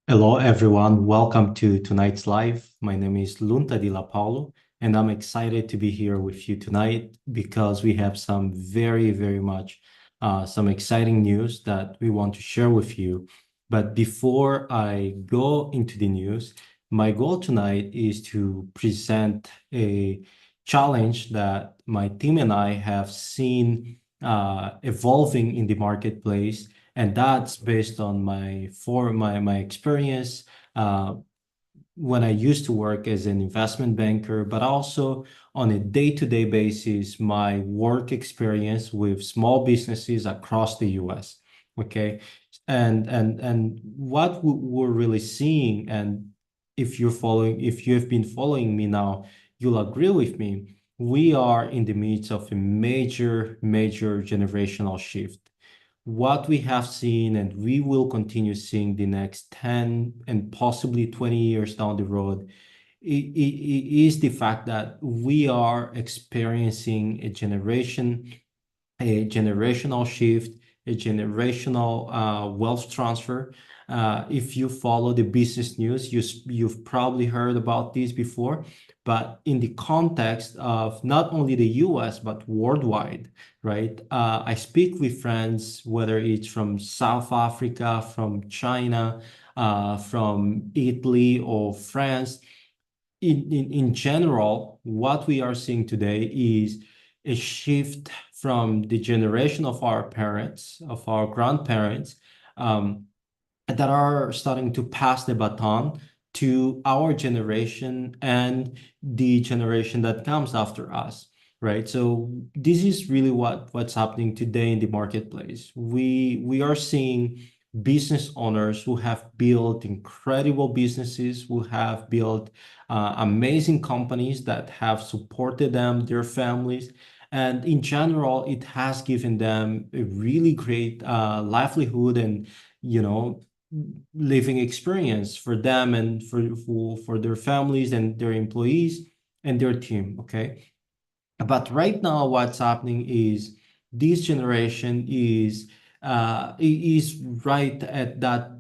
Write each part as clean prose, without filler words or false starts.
Hello, everyone. Welcome to tonight's live. My name is Lunta Di La Paulo, and I'm excited to be here with you tonight because we have some very much some exciting news that we want to share with you. But before I go into the news, my goal tonight is to present a challenge that my team and I have seen evolving in the marketplace, and that's based on my experience uh, when I used to work as an investment banker, but also on a day-to-day basis, my work experience with small businesses across the US. Okay. And what we're really seeing, and if you have been following me now, you'll agree with me. We are in the midst of a major generational shift. What we have seen and we will continue seeing the next 10 and possibly 20 years down the road is the fact that we are experiencing a generational shift, a generational wealth transfer. If you follow the business news, you've probably heard about this before, but in the context of not only the US, but worldwide, right? I speak with friends, whether it's from South Africa, from China, from Italy or France. In general, what we are seeing today is a shift from the generation of our parents, of our grandparents, um, that are starting to pass the baton to our generation and the generation that comes after us, right? So this is really what's happening today in the marketplace. We are seeing business owners who have built incredible businesses, who have built amazing companies that have supported them, their families. And in general, it has given them a really great livelihood and, you know, living experience for them and for their families and their employees and their team. Okay. But right now, what's happening is this generation is right at that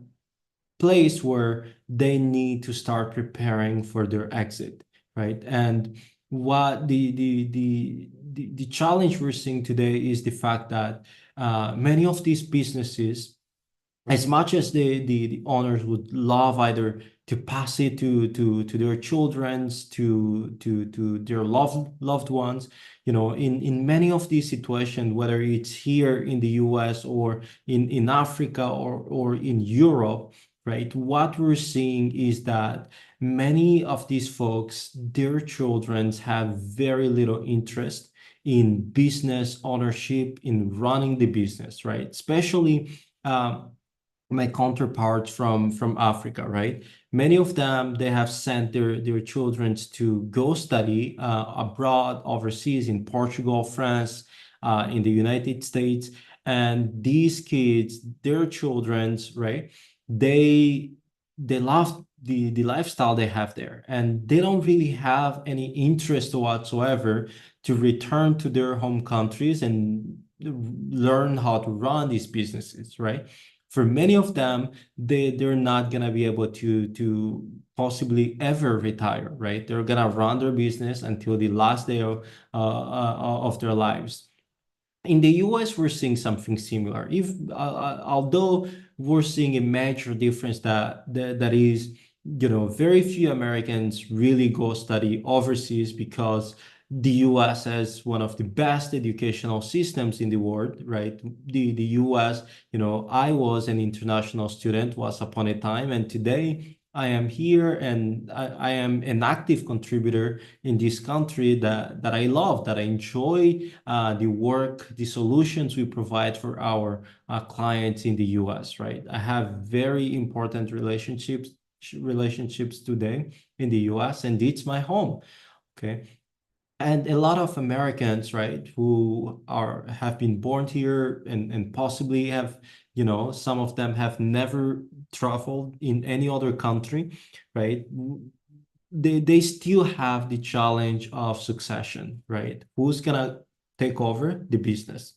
place where they need to start preparing for their exit, right? And what the challenge we're seeing today is the fact that many of these businesses, as much as the owners would love either to pass it to their children's to their loved ones, in many of these situations, whether it's here in the US or in Africa or in Europe, right? What we're seeing is that many of these folks, their children's have very little interest in business ownership, in running the business, right? Especially my counterparts from Africa, right? Many of them, they have sent their children to go study abroad, overseas in Portugal, France, in the United States. And these kids, their children's, right? They they love the lifestyle they have there, and they don't really have any interest whatsoever to return to their home countries and learn how to run these businesses, right? For many of them, they're not gonna be able to possibly ever retire, right? They're gonna run their business until the last day of their lives. In the US, we're seeing something similar. If although we're seeing a major difference that is, very few Americans really go study overseas because the US has one of the best educational systems in the world, right? The US, I was an international student once upon a time, and today I am here and I am an active contributor in this country that I love, that I enjoy the work, the solutions we provide for our clients in the US, right? I have very important relationships today in the US, and it's my home. Okay. And a lot of Americans, right, who have been born here and possibly have, some of them have never traveled in any other country, right? They still have the challenge of succession, right? Who's gonna take over the business,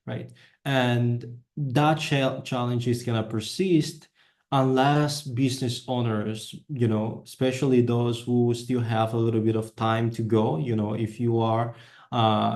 right? And that challenge is gonna persist unless business owners, especially those who still have a little bit of time to go, if you are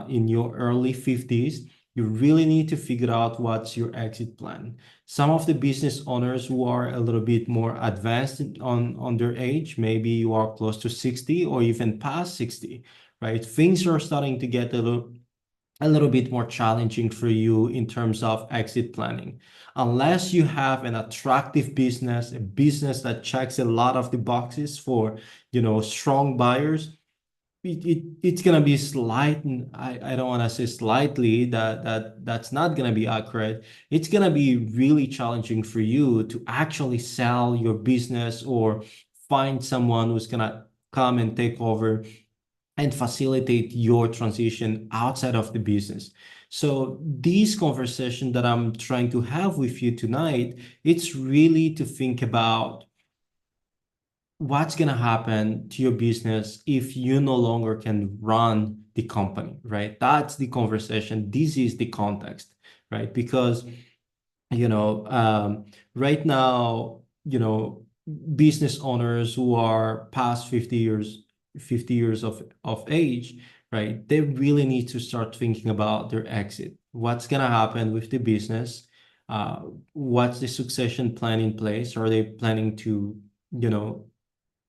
in your early 50s, you really need to figure out what's your exit plan. Some of the business owners who are a little bit more advanced on their age, maybe you are close to 60 or even past 60, right? Things are starting to get a little bit more challenging for you in terms of exit planning. Unless you have an attractive business, a business that checks a lot of the boxes for, strong buyers, it's gonna be slight. I don't want to say slightly, that's not gonna be accurate. It's gonna be really challenging for you to actually sell your business or find someone who's gonna come and take over and facilitate your transition outside of the business. So these conversations that I'm trying to have with you tonight, it's really to think about what's going to happen to your business if you no longer can run the company, right? That's the conversation. This is the context, right? Because, you know, um, right now, business owners who are past 50 years of age, right? They really need to start thinking about their exit. What's going to happen with the business? Uh, what's the succession plan in place? Are they planning to, you know,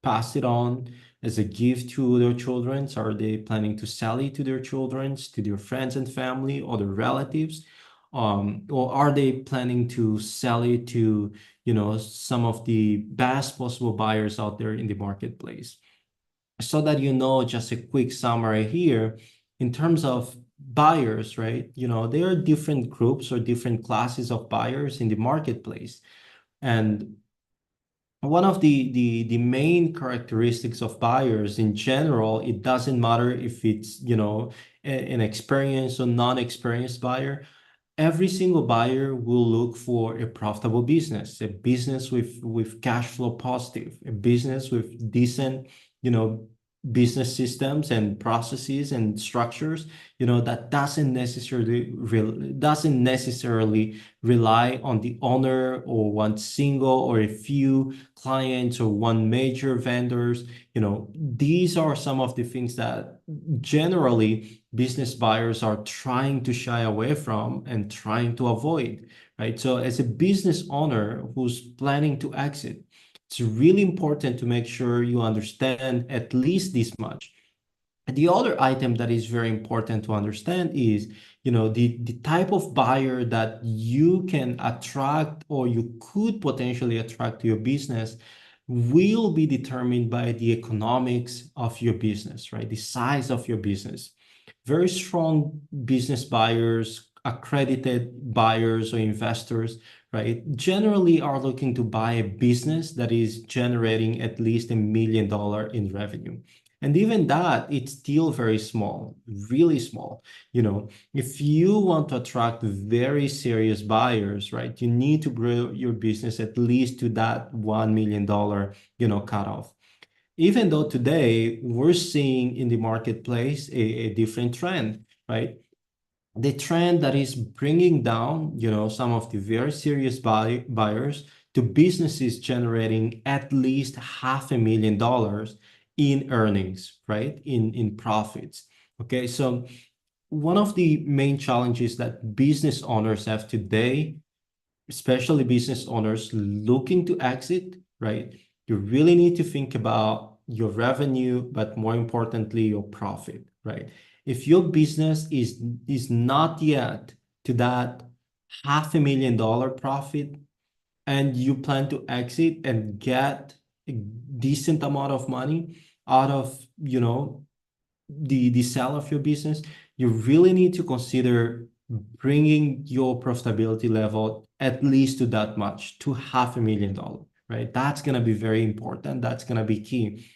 pass it on as a gift to their children? Are they planning to sell it to their children, to their friends and family or their relatives? Or are they planning to sell it to, some of the best possible buyers out there in the marketplace? So that just a quick summary here, in terms of buyers, right? There are different groups or different classes of buyers in the marketplace. And one of the main characteristics of buyers in general, it doesn't matter if it's, an experienced or non-experienced buyer. Every single buyer will look for a profitable business, a business with cash flow positive, a business with decent, you know, business systems and processes and structures, that doesn't necessarily rely on the owner or one single or a few clients or one major vendors. These are some of the things that generally business buyers are trying to shy away from and trying to avoid, right? So as a business owner who's planning to exit, it's really important to make sure you understand at least this much. The other item that is very important to understand is, the type of buyer that you can attract or you could potentially attract to your business will be determined by the economics of your business, right? The size of your business. Very strong business buyers, accredited buyers or investors, right, generally are looking to buy a business that is generating at least $1 million in revenue. And even that, it's still very small, really small. If you want to attract very serious buyers, right, you need to grow your business at least to that $1 million, cutoff. Even though today we're seeing in the marketplace a different trend, right? The trend that is bringing down, some of the very serious buyers to businesses generating at least $500,000 in earnings, right? In profits. Okay, so one of the main challenges that business owners have today, especially business owners looking to exit, right? You really need to think about your revenue, but more importantly, your profit, right? If your business is not yet to that $500,000 profit and you plan to exit and get a decent amount of money out of, the sale of your business, you really need to consider bringing your profitability level at least to that much, to $500,000, right? That's going to be very important. That's going to be key.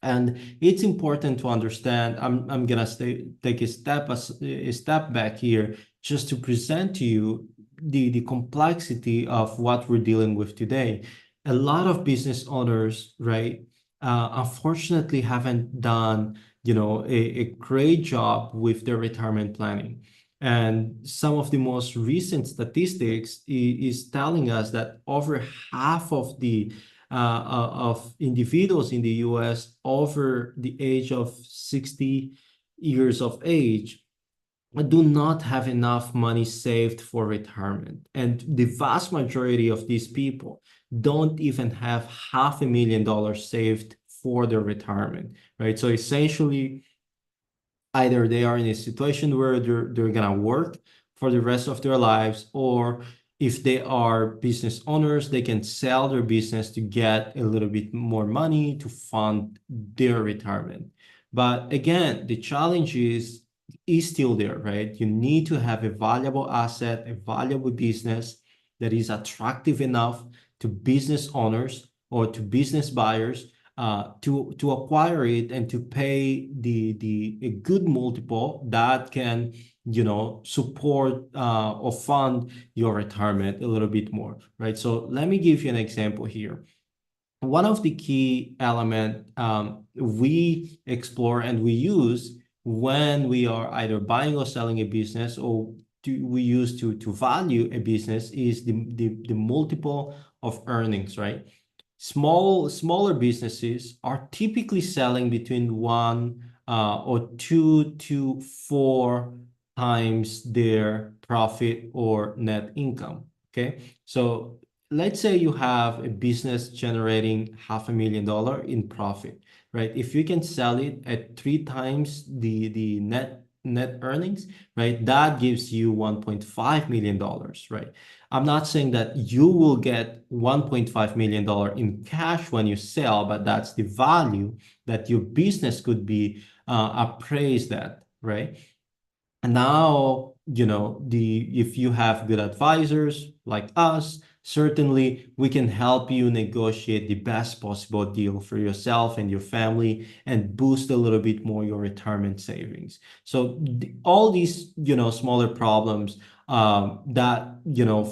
And it's important to understand, I'm going to take a step back here just to present to you the complexity of what we're dealing with today. A lot of business owners, right, unfortunately haven't done, a great job with their retirement planning. And some of the most recent statistics is telling us that over half of the of individuals in the US over the age of 60 years of age do not have enough money saved for retirement. And the vast majority of these people don't even have $500,000 saved for their retirement, right? So essentially, either they are in a situation where they're gonna work for the rest of their lives, or if they are business owners, they can sell their business to get a little bit more money to fund their retirement. But again, the challenge is still there, right? You need to have a valuable asset, a valuable business that is attractive enough to business owners or to business buyers to acquire it and to pay the a good multiple that can support or fund your retirement a little bit more, right? So let me give you an example here. One of the key element we explore and we use when we are either buying or selling a business, or we use to value a business, is the multiple of earnings, right? Smaller businesses are typically selling between one or two to four times their profit or net income. Okay, so let's say you have a business generating $500,000 in profit, right? If you can sell it at three times the net earnings, right, that gives you $1.5 million, right? I'm not saying that you will get $1.5 million in cash when you sell, but that's the value that your business could be appraised at, right? And now, if you have good advisors like us, certainly we can help you negotiate the best possible deal for yourself and your family and boost a little bit more your retirement savings. So all these, smaller problems that,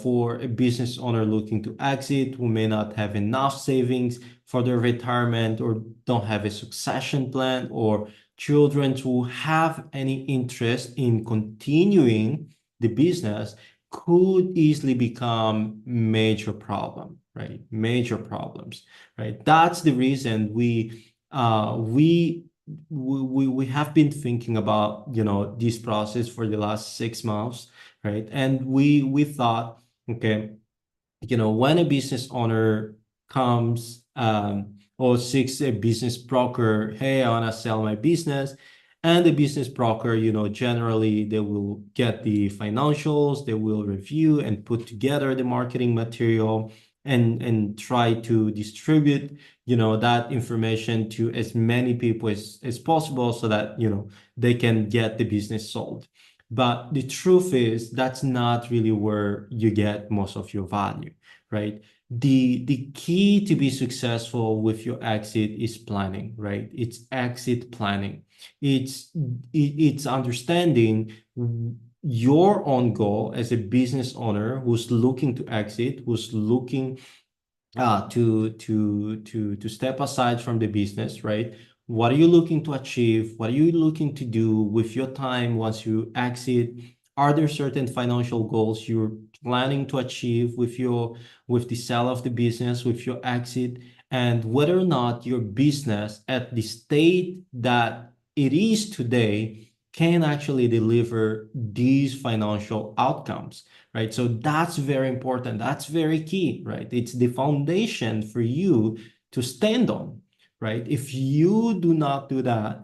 for a business owner looking to exit who may not have enough savings for their retirement, or don't have a succession plan, or children who have any interest in continuing the business, could easily become major problem, right? Major problems, right? That's the reason we have been thinking about this process for the last 6 months, right? And we thought, okay, when a business owner comes or seeks a business broker, hey, I want to sell my business. And the business broker, generally they will get the financials, they will review and put together the marketing material and try to distribute, that information to as many people as possible so that, they can get the business sold. But the truth is, that's not really where you get most of your value, right? The key to be successful with your exit is planning, right? It's exit planning. It's understanding your own goal as a business owner who's looking to exit, who's looking to step aside from the business, right? What are you looking to achieve? What are you looking to do with your time once you exit? Are there certain financial goals you're planning to achieve with the sale of the business, with your exit? And whether or not your business at the state that it is today can actually deliver these financial outcomes, right? So that's very important. That's very key, right? It's the foundation for you to stand on, right? If you do not do that,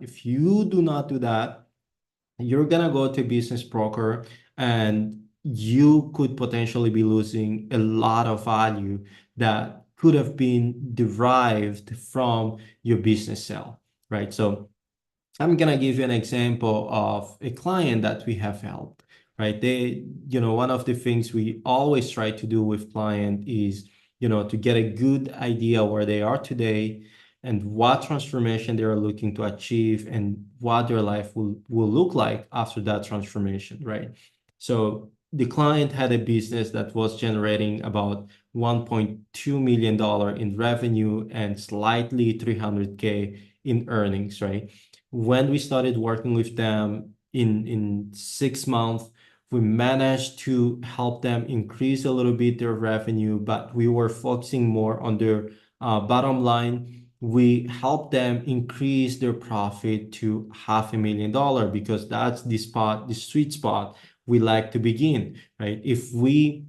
you're gonna go to a business broker and you could potentially be losing a lot of value that could have been derived from your business sale, right? So I'm gonna give you an example of a client that we have helped, right? One of the things we always try to do with client is, to get a good idea where they are today and what transformation they are looking to achieve and what their life will look like after that transformation, right? So the client had a business that was generating about $1.2 million in revenue and slightly 300K in earnings, right? When we started working with them in 6 months, We managed to help them increase a little bit their revenue, but we were focusing more on their bottom line. We helped them increase their profit to $500,000 because that's the spot, the sweet spot we like to begin, right? If we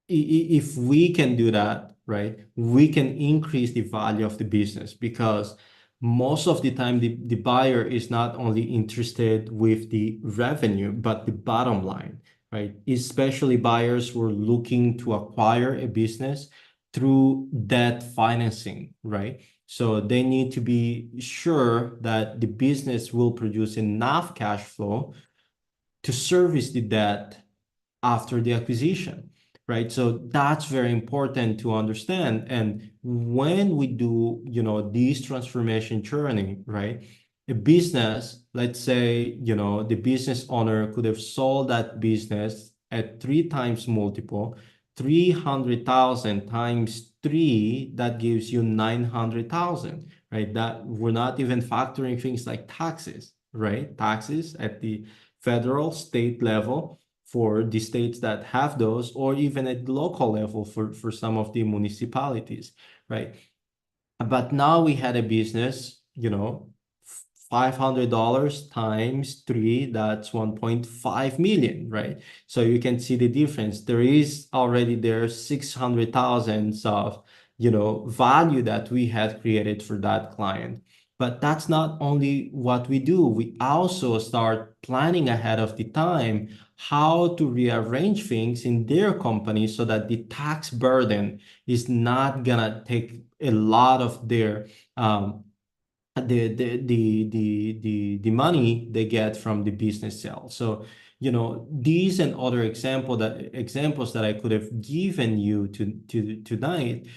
can do that, right, we can increase the value of the business because most of the time the buyer is not only interested with the revenue, but the bottom line, right? Especially buyers who are looking to acquire a business through debt financing, right? So they need to be sure that the business will produce enough cash flow to service the debt after the acquisition, right? So that's very important to understand. And when we do, this transformation journey, right? A business, let's say, the business owner could have sold that business at 3 times multiple, 300,000 times three, that gives you 900,000, right? That we're not even factoring things like taxes, right? Taxes at the federal, state level for the states that have those, or even at the local level for some of the municipalities, right? But now we had a business, $500 times three, that's 1.5 million, right? So you can see the difference. There is already there 600,000 of, value that we had created for that client. But that's not only what we do. We also start planning ahead of the time how to rearrange things in their company so that the tax burden is not gonna take a lot of their the money they get from the business sale. So, these and other examples that I could have given you tonight,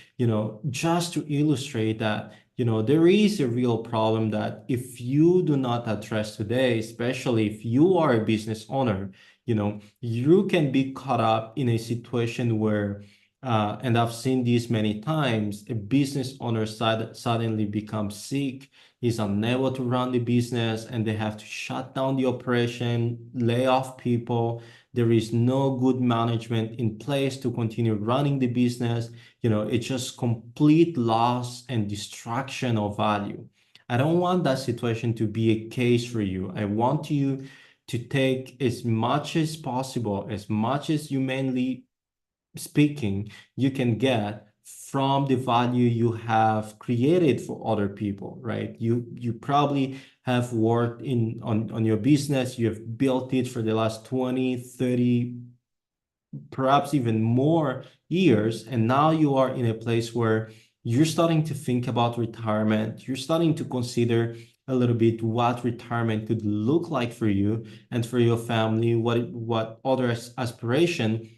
just to illustrate that, there is a real problem that if you do not address today, especially if you are a business owner, you can be caught up in a situation where and I've seen this many times, a business owner suddenly becomes sick, is unable to run the business, and they have to shut down the operation, lay off people. There is no good management in place to continue running the business. It's just complete loss and destruction of value. I don't want that situation to be a case for you. I want you to take as much as possible, as much as humanly speaking, you can get from the value you have created for other people, right? You probably have worked on your business, you have built it for the last 20, 30, perhaps even more years, and now you are in a place where you're starting to think about retirement, you're starting to consider a little bit what retirement could look like for you and for your family, what other aspiration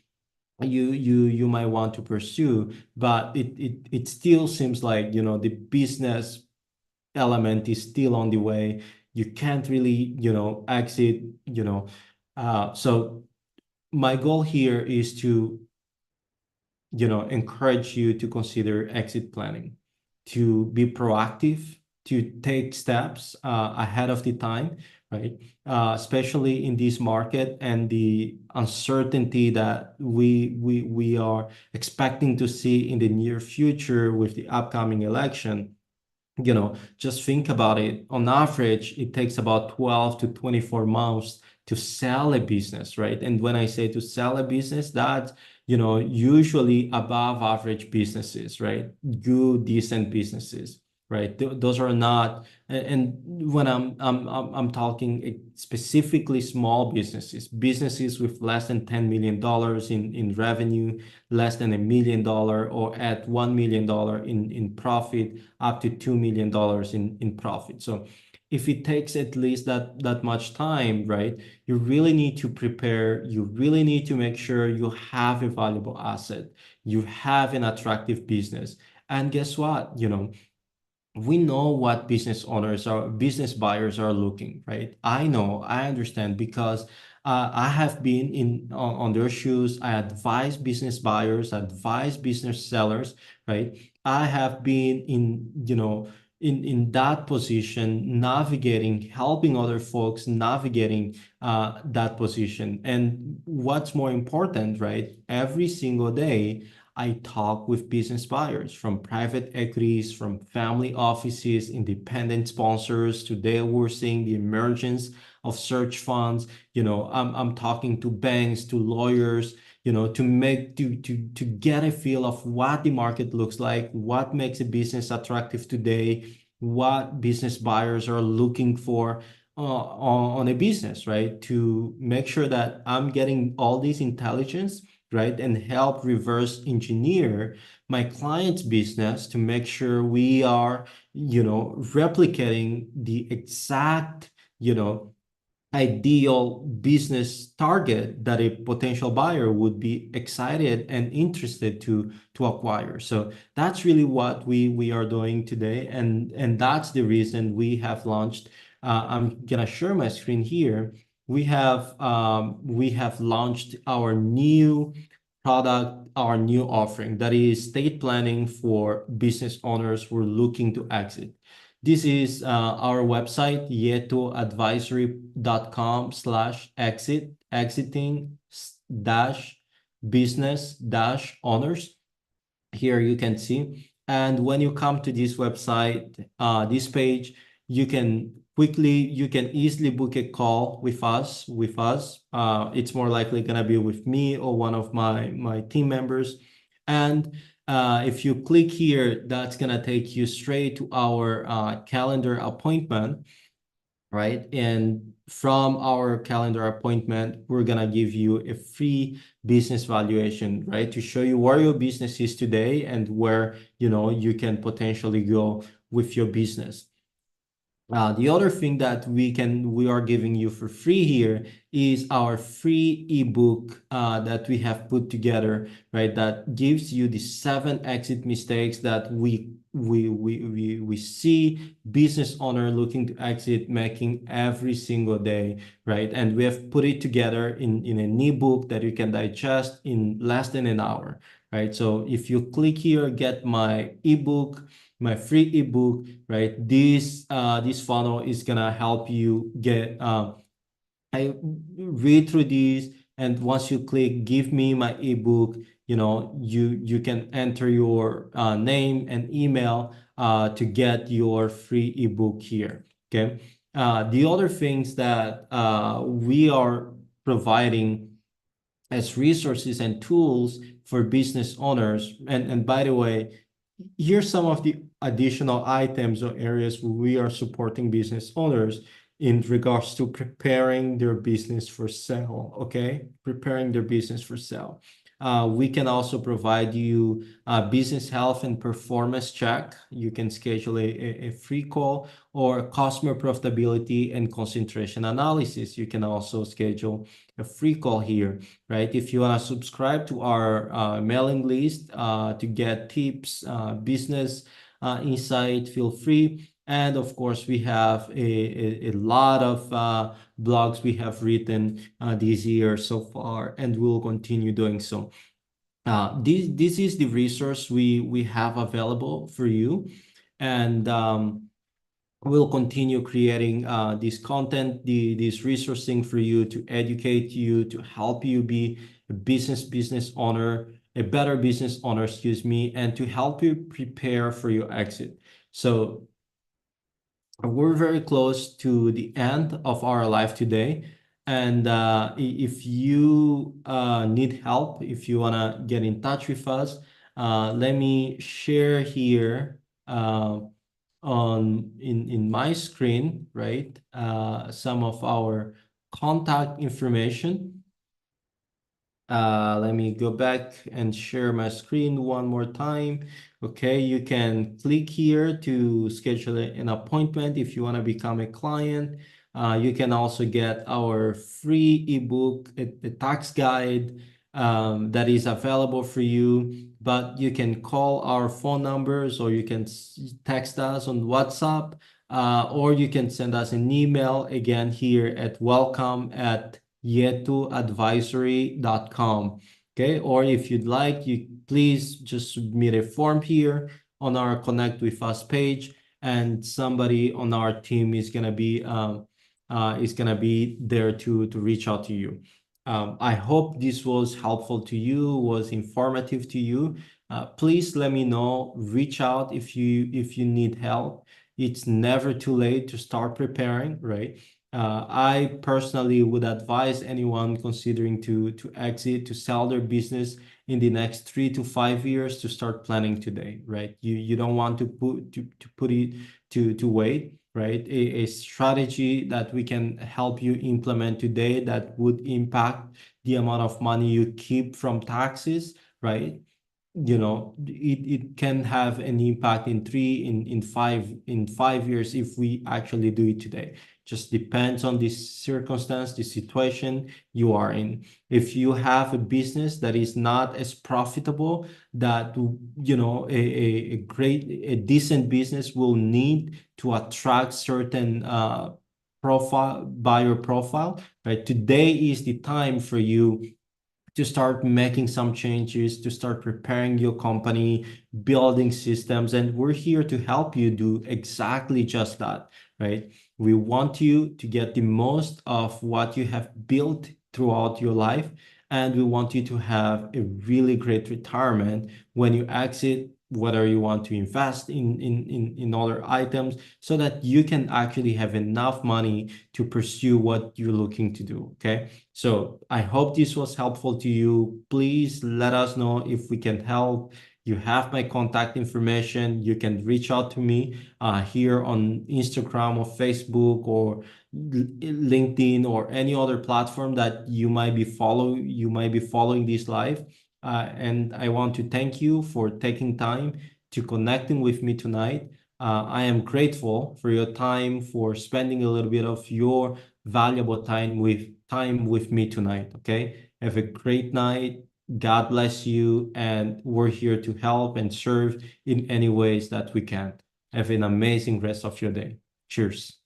you might want to pursue, but it still seems like the business element is still on the way. You can't really exit. So my goal here is to encourage you to consider exit planning, to be proactive, to take steps ahead of the time, right? Especially in this market and the uncertainty that we are expecting to see in the near future with the upcoming election. Just think about it. On average, it takes about 12 to 24 months to sell a business, right? And when I say to sell a business, that's, usually above average businesses, right? Good, decent businesses, right? Those are not, and when I'm talking specifically small businesses with less than $10 million in revenue, less than $1 million, or at $1 million in profit, up to $2 million in profit. So if it takes at least that much time, right, you really need to prepare. You really need to make sure you have a valuable asset, you have an attractive business. And guess what? We know what business buyers are looking, right? I know, I understand, because I have been on their shoes. I advise business buyers, advise business sellers, right? I have been in, in that position, navigating, helping other folks navigating that position. And what's more important, right? Every single day, I talk with business buyers from private equities, from family offices, independent sponsors. Today, we're seeing the emergence of search funds. I'm talking to banks, to lawyers, to get a feel of what the market looks like, what makes a business attractive today, what business buyers are looking for on a business, right? To make sure that I'm getting all this intelligence, right, and help reverse engineer my client's business to make sure we are, replicating the exact, ideal business target that a potential buyer would be excited and interested to acquire. So that's really what we are doing today, and that's the reason we have launched. I'm gonna share my screen here. We have launched our new product, our new offering, that is estate planning for business owners who are looking to exit. This is our website, yetoadvisory.com/exit, exiting dash business dash owners. Here you can see. And when you come to this website, this page, you can easily book a call with us. It's more likely gonna be with me or one of my team members. And if you click here, that's gonna take you straight to our calendar appointment, right? And from our calendar appointment, we're gonna give you a free business valuation, right? To show you where your business is today and where, you can potentially go with your business. The other thing that we are giving you for free here is our free ebook that we have put together, right? That gives you the 7 exit mistakes that we see business owner looking to exit making every single day, right? And we have put it together in an ebook that you can digest in less than an hour, right? So if you click here, get my ebook, my free ebook, right? This funnel is gonna help you get. I read through these, and once you click "Give me my ebook," you can enter your name and email to get your free ebook here. Okay. The other things that we are providing as resources and tools for business owners, and by the way, here's some of the additional items or areas where we are supporting business owners in regards to preparing their business for sale, okay? Preparing their business for sale. We can also provide you a business health and performance check. You can schedule a free call, or customer profitability and concentration analysis. You can also schedule a free call here, right? If you want to subscribe to our mailing list to get tips, business insight, feel free. And of course, we have a lot of blogs we have written this year so far, and we'll continue doing so. This is the resource we have available for you, and we'll continue creating this content, this resourcing for you, to educate you, to help you be a business owner, a better business owner, excuse me, and to help you prepare for your exit. So we're very close to the end of our life today. And if you need help, if you want to get in touch with us, let me share here in my screen, right? Some of our contact information. Let me go back and share my screen one more time. Okay, you can click here to schedule an appointment if you want to become a client. You can also get our free ebook, a tax guide that is available for you. But you can call our phone numbers, or you can text us on WhatsApp, or you can send us an email again here at welcome@yetoadvisory.com. Okay, or if you'd like, you please just submit a form here on our Connect with Us page, and somebody on our team is gonna be there to reach out to you. I hope this was helpful to you, was informative to you. Please let me know. Reach out if you need help. It's never too late to start preparing, right? I personally would advise anyone considering to exit, to sell their business in the next 3 to 5 years, to start planning today, right? You don't want to put it to wait, right? A strategy that we can help you implement today that would impact the amount of money you keep from taxes, right? It can have an impact in 5 years if we actually do it today. Just depends on the circumstance, the situation you are in. If you have a business that is not as profitable, that a decent business will need to attract certain buyer profile, right? Today is the time for you to start making some changes, to start preparing your company, building systems. And we're here to help you do exactly just that, right? We want you to get the most of what you have built throughout your life. And we want you to have a really great retirement when you exit, whether you want to invest in other items, so that you can actually have enough money to pursue what you're looking to do. Okay. So I hope this was helpful to you. Please let us know if we can help. You have my contact information. You can reach out to me here on Instagram or Facebook or LinkedIn or any other platform that you might be following this live. And I want to thank you for taking time to connecting with me tonight. I am grateful for your time, for spending a little bit of your valuable time with me tonight. Okay. Have a great night. God bless you. And we're here to help and serve in any ways that we can. Have an amazing rest of your day. Cheers.